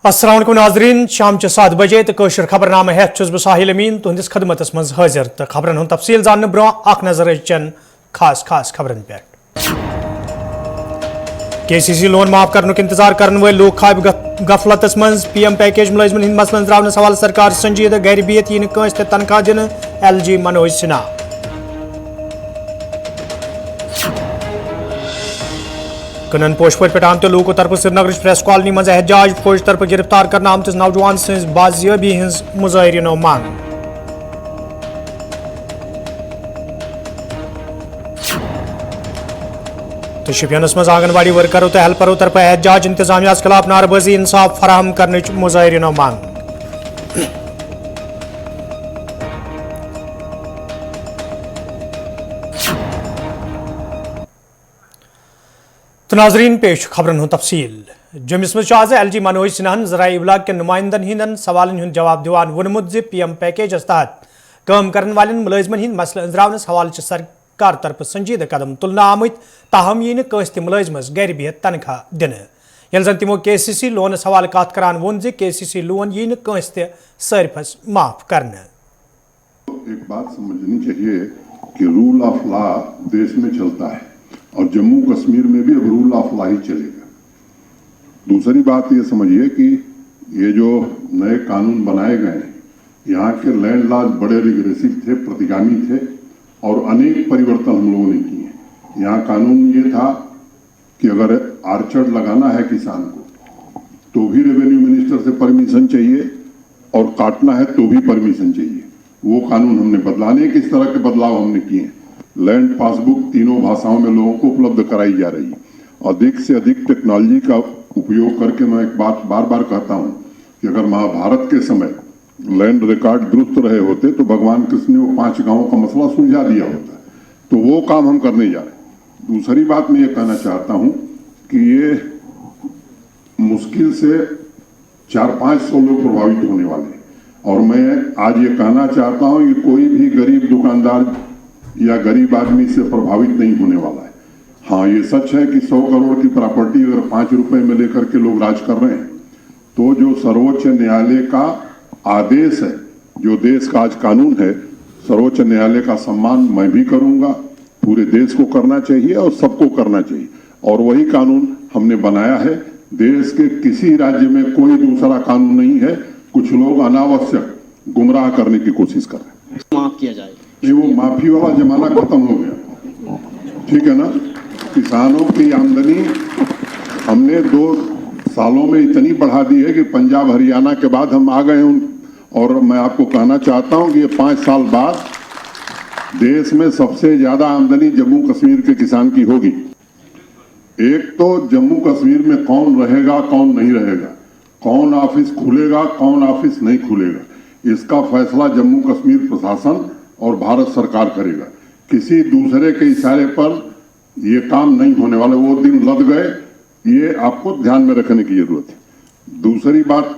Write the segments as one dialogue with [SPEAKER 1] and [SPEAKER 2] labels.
[SPEAKER 1] अस्सलाम वालेकुम नाज़रीन, शाम 7 बजे तो कशर खबरनामा हेत छुस बह साहिल अमीन तुहंदिस खदमतस मज हाजिर तो खबरन हुंद तफसील जानने ब्रो अख नजर चन खास खबरन पे। KCC लोन माफ करने इंतजार करने वाले लोग खाब गफलतस मज PM पैकेज मुलाजिमन हिंद मसलन द्राव सवाल सरकार संजीद गर बिहत यी कंस तनख्वाह दिन LG मनोज सिन्हा। कनन पोशपर पे आमत लोगों तरफ श्रीनगर प्रेस कॉलोनी मज एहतजाज फौज तरफ गिरफ्तार करना आमत नौजवान सज बाजियाबी हज मुजाहरीनो मांग। तो शोपियानस मज आंगनवाड़ी वर्करों तो हेल्परों तरफ एहतजाज इंतजामिया खिलाफ नारबाजी इंसाफ फराहम करने मुजाहरीनो मांग। तो नाजरीन पेश खबरन तफसील जमिस मज आज LG मनोज सिन्हान ज़राए इब्लाग के नुमाइंदन हिंदन सवालन हुंद जवाब दिवान वोनमुत ज PM पैकेजस तहत काम करने वाले मुलाजिमन हिंद मसले अंजरावनस हवाले सरकार तरफ संजीदा कदम तुलना आमत ताहम यी कंस त मुलाजिमस गर बिहत तनख्वाह दिन यल जन तिमो KCC लोनस हवाले कत करान वोन ज KCC लोन यी कंस त सारिफस माफ करने।
[SPEAKER 2] एक बात समझनी चाहिए कि रूल ऑफ लॉ देश में चलता है और जम्मू कश्मीर में भी अब रूल ऑफ लॉ ही चलेगा। दूसरी बात ये समझिए कि ये जो नए कानून बनाए गए यहाँ के लैंड लॉज बड़े रिग्रेसिव थे, प्रतिगामी थे और अनेक परिवर्तन हम लोगों ने किए। यहाँ कानून ये था कि अगर आर्चर्ड लगाना है किसान को तो भी रेवेन्यू मिनिस्टर से परमिशन चाहिए और काटना है तो भी परमिशन चाहिए। वो कानून हमने बदला, अनेक इस तरह के बदलाव हमने किए। लैंड पासबुक तीनों भाषाओं में लोगों को उपलब्ध कराई जा रही है। अधिक से अधिक टेक्नोलॉजी का उपयोग करके मैं एक बात बार बार कहता हूं कि अगर महाभारत के समय लैंड रिकॉर्ड दुरुस्त रहे होते तो भगवान कृष्ण ने वो 5 गांवों का मसला सुलझा दिया होता। तो वो काम हम करने जा रहे हैं। दूसरी बात मैं ये कहना चाहता हूं कि ये मुश्किल से 400-500 लोग प्रभावित होने वाले हैं और मैं आज ये कहना चाहता हूं कि कोई भी गरीब दुकानदार या गरीब आदमी से प्रभावित नहीं होने वाला है। हाँ, ये सच है कि 100 करोड़ की प्रॉपर्टी अगर 5 रुपए में लेकर के लोग राज कर रहे हैं तो जो सर्वोच्च न्यायालय का आदेश है, जो देश का आज कानून है, सर्वोच्च न्यायालय का सम्मान मैं भी करूंगा। पूरे देश को करना चाहिए और सबको करना चाहिए और वही कानून हमने बनाया है। देश के किसी राज्य में कोई दूसरा कानून नहीं है। कुछ लोग अनावश्यक गुमराह करने की कोशिश कर रहे हैं।
[SPEAKER 3] माफ किया जाए,
[SPEAKER 2] ये वो माफी वाला जमाना खत्म हो गया, ठीक है ना। किसानों की आमदनी हमने 2 सालों में इतनी बढ़ा दी है कि पंजाब हरियाणा के बाद हम आ गए हैं। और मैं आपको कहना चाहता हूं कि ये 5 साल बाद देश में सबसे ज्यादा आमदनी जम्मू कश्मीर के किसान की होगी। एक तो जम्मू कश्मीर में कौन रहेगा कौन नहीं रहेगा, कौन ऑफिस खुलेगा कौन ऑफिस नहीं खुलेगा, इसका फैसला जम्मू कश्मीर प्रशासन और भारत सरकार करेगा। किसी दूसरे के इशारे पर ये काम नहीं होने वाले। वो दिन लद गए, ये आपको ध्यान में रखने की जरूरत है। दूसरी बात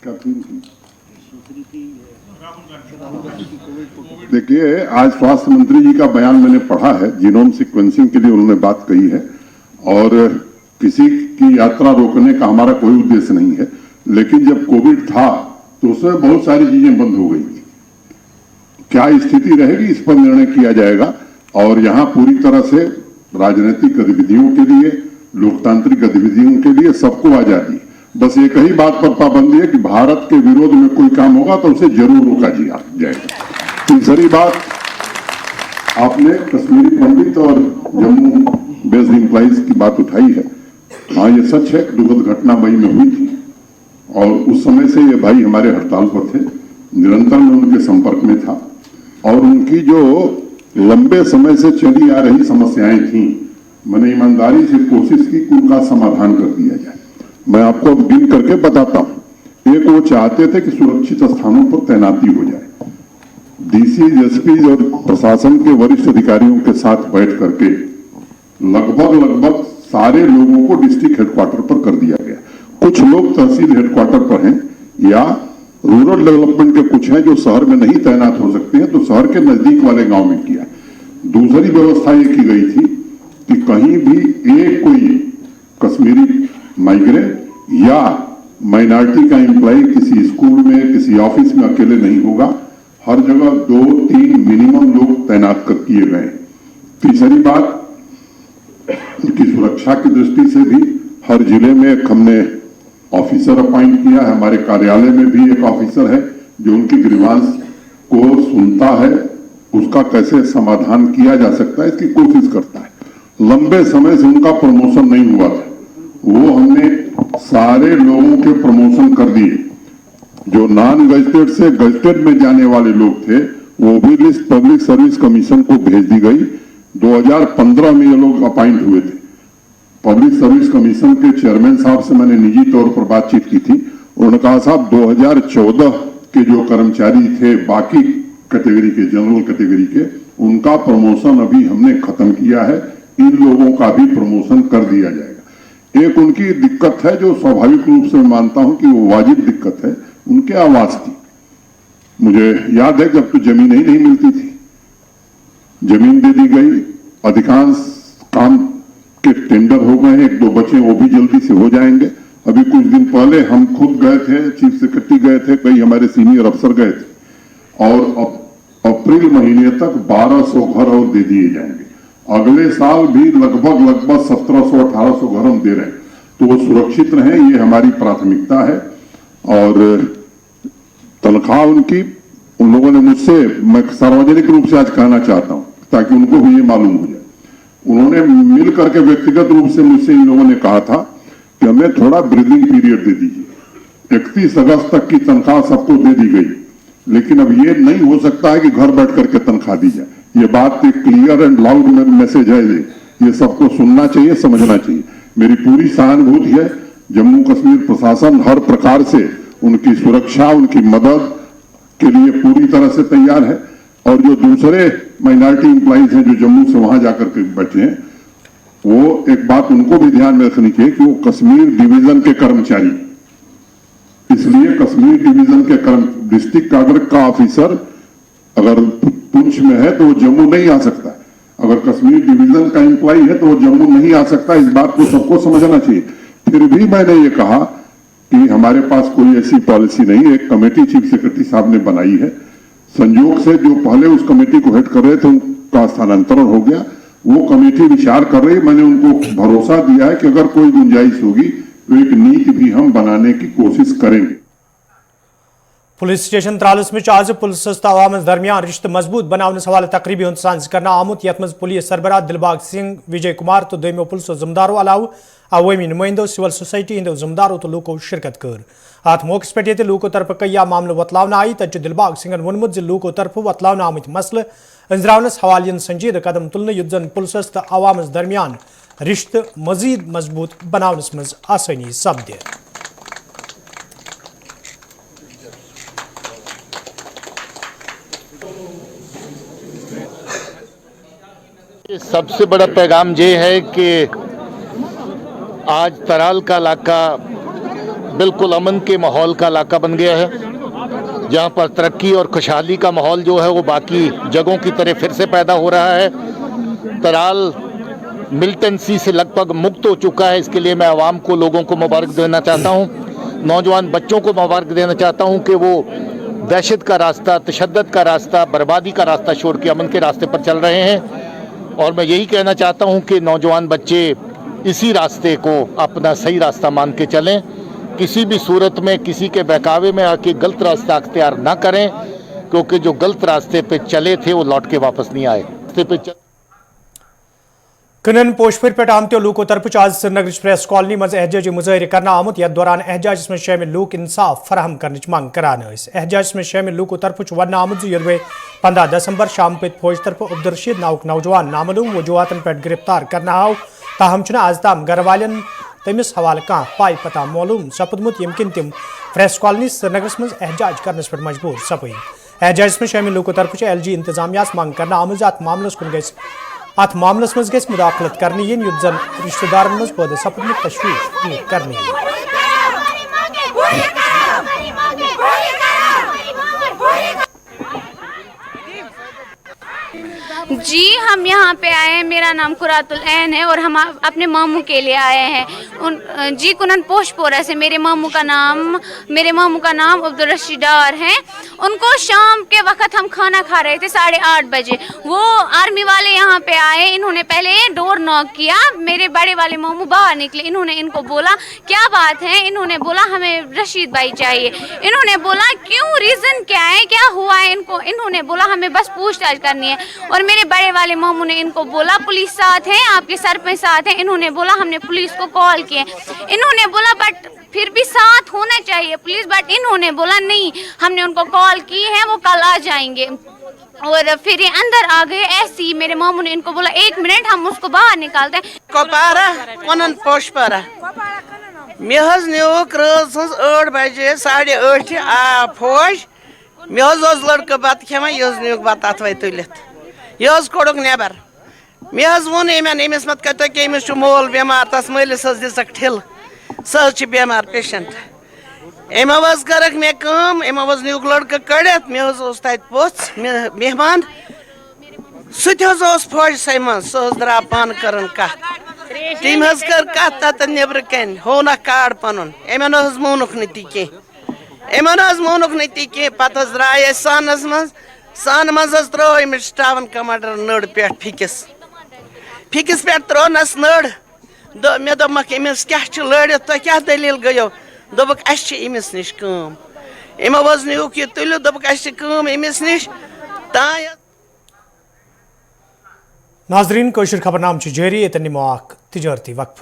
[SPEAKER 2] क्या थी? देखिए, आज स्वास्थ्य मंत्री जी का बयान मैंने पढ़ा है। जीनोम सीक्वेंसिंग के लिए उन्होंने बात कही है और किसी की यात्रा रोकने का हमारा कोई उद्देश्य नहीं है। लेकिन जब कोविड था तो उसमें बहुत सारी चीजें बंद हो गई थी। क्या स्थिति रहेगी इस पर निर्णय किया जाएगा और यहाँ पूरी तरह से राजनीतिक गतिविधियों के लिए, लोकतांत्रिक गतिविधियों के लिए सबको आजादी। बस एक ही बात पर पाबंदी है कि भारत के विरोध में कोई काम होगा तो उसे जरूर रोका जाएगा। तीसरी बात, आपने कश्मीरी पंडित और जम्मू बेस्ड एम्प्लॉइज की बात उठाई है। हाँ, ये सच है कि दुखद घटना मई में हुई थी और उस समय से ये भाई हमारे हड़ताल पर थे। निरंतर मैं उनके संपर्क में था और उनकी जो लंबे समय से चली आ रही समस्याएं थीं, मैंने ईमानदारी से कोशिश की कि उनका समाधान कर दिया जाए। मैं आपको अब गिन करके बताता हूं। एक, वो चाहते थे कि सुरक्षित स्थानों पर तैनाती हो जाए। DC, SP और प्रशासन के वरिष्ठ अधिकारियों के साथ बैठ करके लगभग सारे लोगों को डिस्ट्रिक्ट हेडक्वार्टर पर कर दिया गया। कुछ लोग तहसील हेडक्वार्टर पर हैं या रूरल डेवलपमेंट के कुछ हैं जो शहर में नहीं तैनात हो सकते हैं, तो शहर के नजदीक वाले गांव में किया। दूसरी व्यवस्था ये की गई थी कि कहीं भी एक कोई कश्मीरी माइग्रेंट या माइनॉरिटी का एम्प्लॉय किसी स्कूल में, किसी ऑफिस में अकेले नहीं होगा। हर जगह 2-3 मिनिमम लोग तैनात कर किए गए। तीसरी बात, उनकी सुरक्षा की दृष्टि से भी हर जिले में एक हमने ऑफिसर अपॉइंट किया है। हमारे कार्यालय में भी एक ऑफिसर है जो उनकी ग्रीवांस को सुनता है, उसका कैसे समाधान किया जा सकता है इसकी कोशिश करता है। लंबे समय से उनका प्रमोशन नहीं हुआ था, वो हमने सारे लोगों के प्रमोशन कर दिए। जो नॉन गजटेड से गजटेड में जाने वाले लोग थे वो भी लिस्ट पब्लिक सर्विस कमीशन को भेज दी गई। 2015 में ये लोग अपॉइंट हुए थे। पब्लिक सर्विस कमीशन के चेयरमैन साहब से मैंने निजी तौर पर बातचीत की थी। उन्होंने कहा साहब 2014 के जो कर्मचारी थे बाकी कैटेगरी के, जनरल कैटेगरी के, उनका प्रमोशन अभी हमने खत्म किया है, इन लोगों का भी प्रमोशन कर दिया जाएगा। एक उनकी दिक्कत है जो स्वाभाविक रूप से मैं मानता हूं कि वो वाजिब दिक्कत है, उनके आवास की। मुझे याद है जब तो जमीन ही नहीं मिलती थी, जमीन दे दी गई, अधिकांश काम के टेंडर हो गए, 1-2 बचे वो भी जल्दी से हो जाएंगे। अभी कुछ दिन पहले हम खुद गए थे, चीफ सेक्रेटरी गए थे, कई हमारे सीनियर अफसर गए थे और अप्रैल महीने तक 1200 घर और दे दिए जाएंगे। अगले साल भी लगभग 1700-1800 घर हम दे रहे हैं, तो वो सुरक्षित रहे, ये हमारी प्राथमिकता है। और तनख्वाह उनकी, उन लोगों ने मुझसे, मैं सार्वजनिक रूप से आज कहना चाहता हूं ताकि उनको भी ये मालूम हो जाए, उन्होंने मिल करके व्यक्तिगत रूप से मुझसे इन लोगों ने कहा था कि हमें थोड़ा ब्रीदिंग पीरियड दे दीजिए। 31 अगस्त तक की तनख्वाह सबको दे दी गई, लेकिन अब ये नहीं हो सकता है कि घर बैठ करके तनख्वाह दी जाए। ये बात एक क्लियर एंड लाउड मैसेज है, ये सबको सुनना चाहिए, समझना चाहिए। मेरी पूरी सहानुभूति है। जम्मू कश्मीर प्रशासन हर प्रकार से उनकी सुरक्षा, उनकी मदद के लिए पूरी तरह से तैयार है। और जो दूसरे माइनॉरिटी एम्प्लॉइज हैं जो जम्मू से वहां जाकर के बैठे हैं, वो एक बात उनको भी ध्यान में रखनी चाहिए कि वो कश्मीर डिवीजन के कर्मचारी, इसलिए कश्मीर डिवीजन के डिस्ट्रिक्ट काडर का ऑफिसर अगर पुंछ में है तो वो जम्मू नहीं आ सकता। अगर कश्मीर डिवीजन का एम्प्लॉय है तो वो जम्मू नहीं आ सकता। इस बात को सबको समझना चाहिए। फिर भी मैंने ये कहा कि हमारे पास कोई ऐसी पॉलिसी नहीं है। एक कमेटी चीफ सेक्रेटरी साहब ने बनाई है, संयोग से जो पहले उस कमेटी को हेड कर रहे थे उनका स्थानांतरण हो गया, वो कमेटी विचार कर रही है। मैंने उनको भरोसा दिया है कि अगर कोई गुंजाइश होगी तो एक नीति भी हम बनाने की कोशिश करेंगे।
[SPEAKER 1] पुलिस स्टेशन त्रालस में आज पुलिस अवाम दरमियान रिश्ते मजबूत बनाने हवाले तकरीबी हूं सांस कर आमुत यथ मज पुलिस सरबराह दिलबाग सिंह, विजय कुमार तो दोमो पुलिस जिम्मेदारों अलाव अवामी नुमाइंदों, सिविल सोसाइटी हिंदो जिम्मेदारों तो लूको शिरकत कर। अत मौके पे ये लूको तरफ कई मामलों वतलावन आई, तथ दिलबाग सिंह वोनमुत लूको तरफ वतलावन आमत मसले अंजरावनस हवाले संजीद कदम तुलने युद्ध जन पुलिस तो अवाम दरमियान रिश्ते मजीद मजबूत बनावनस मज आसानी सपदे।
[SPEAKER 3] सबसे बड़ा पैगाम ये है कि आज तराल का इलाका बिल्कुल अमन के माहौल का इलाका बन गया है, जहां पर तरक्की और खुशहाली का माहौल जो है वो बाकी जगहों की तरह फिर से पैदा हो रहा है। तराल मिलिटेंसी से लगभग मुक्त हो चुका है। इसके लिए मैं आवाम को, लोगों को मुबारक देना चाहता हूँ। नौजवान बच्चों को मुबारक देना चाहता हूँ कि वो दहशत का रास्ता, तशद्दुद का रास्ता, बर्बादी का रास्ता छोड़ के अमन के रास्ते पर चल रहे हैं। और मैं यही कहना चाहता हूं कि नौजवान बच्चे इसी रास्ते को अपना सही रास्ता मान के चलें। किसी भी सूरत में किसी के बहकावे में आके गलत रास्ता अख्तियार ना करें, क्योंकि जो गलत रास्ते पे चले थे वो लौट के वापस नहीं आए। रास्ते पे
[SPEAKER 1] कनन पोशफर पे आमतो लूको तरफ आज श्रीनगर प्रेस कॉलोनी मज एहजाज मुजाहरे करना आमुत यथ दौरान एहजाज में शामिल लूक इंसाफ फराहम करने मांग करान। एहजाज में शामिल लूको तरफ वन आमुत ये 15 दिसंबर शाम पे फौज तरफ अब्दुलरशीद नाउक नौजवान नामलूम वजूहतन पे गिरफ्तार करना आव, ताहम आज ताम घर वालन तमिस हवाले कह पाई पता मालूम सपदमुत यमकिन तिम प्रेस कॉलोनी श्रीनगर मज एहजाज करनस पे मजबूर सपई। एहजाज में शामिल लूको तरफ LG इंतजामिया मांग करना आमुत अत मामलस कुन अत मामलस मज गस मुदाखलत करनी युद्ध जन रिश्तेदार मज पौधे सपदमुत तशवीश दूर करनी।
[SPEAKER 4] जी हम यहाँ पे आए हैं, मेरा नाम कुरातुल ऐन है और हम अपने मामू के लिए आए हैं। जी कुनन पोशपोरा से मेरे मामू का नाम अब्दुल रशीद डार है। उनको शाम के वक्त हम खाना खा रहे थे 8:30 बजे, वो आर्मी वाले यहाँ पे आए। इन्होंने पहले डोर नॉक किया, मेरे बड़े वाले मामू बाहर निकले। इन्होंने इनको बोला क्या बात है, इन्होंने बोला हमें रशीद भाई चाहिए। इन्होंने बोला क्यों, रीज़न क्या है, क्या हुआ है इनको। इन्होंने बोला हमें बस पूछताछ करनी है। और मेरे बड़े वाले मामू ने इनको बोला पुलिस साथ है, आपके सरपंच साथ है। इन्होंने बोला हमने पुलिस को कॉल किया। इन्होंने बोला बट फिर भी साथ होना चाहिए पुलिस, बट इन्होंने बोला नहीं, हमने उनको कॉल की है, वो कल आ जाएंगे। और फिर ये अंदर आ गए ऐसे ही। मेरे मामू ने इनको बोला 1 मिनट हम उसको बाहर निकालते हैं।
[SPEAKER 5] कोपारा कोनन पोशपारा मे न्यूक रज 8 बजे 8:30 आ फौज मे लड़का बत खेवान यह न्यूक बत अथवे तुलित यह कोड़क नबर मे वोन अमिस मत कत अमिस मोल बेमार तस मलिस दिसक ठिल सह बेमार पेशेंट अमो करक मे कम अमो न्यूक लड़का कड़ित मे तत पोथ मेहमान सह फौज मं सह द्रा पान कर तम कर कत तत नबर कन हो ना कार्ड पन अमन मोनुक नी अमन मोनुक नी कह पत द्राय सानस मं सान मज त्रो अमिस टाउन कमांडर नड़ पे फिकिस पे त्रोनस नड़ मे दोपमक अमिस क्या लड़ित तुह क्या दलील गयो दोपक अमिस नश कम अमो न्यूक यह तुलित दोपक अमिस नश ताय।
[SPEAKER 1] नाजरीन कोशिश खबरनाम जारी, ये निमो तजारती वक्फ।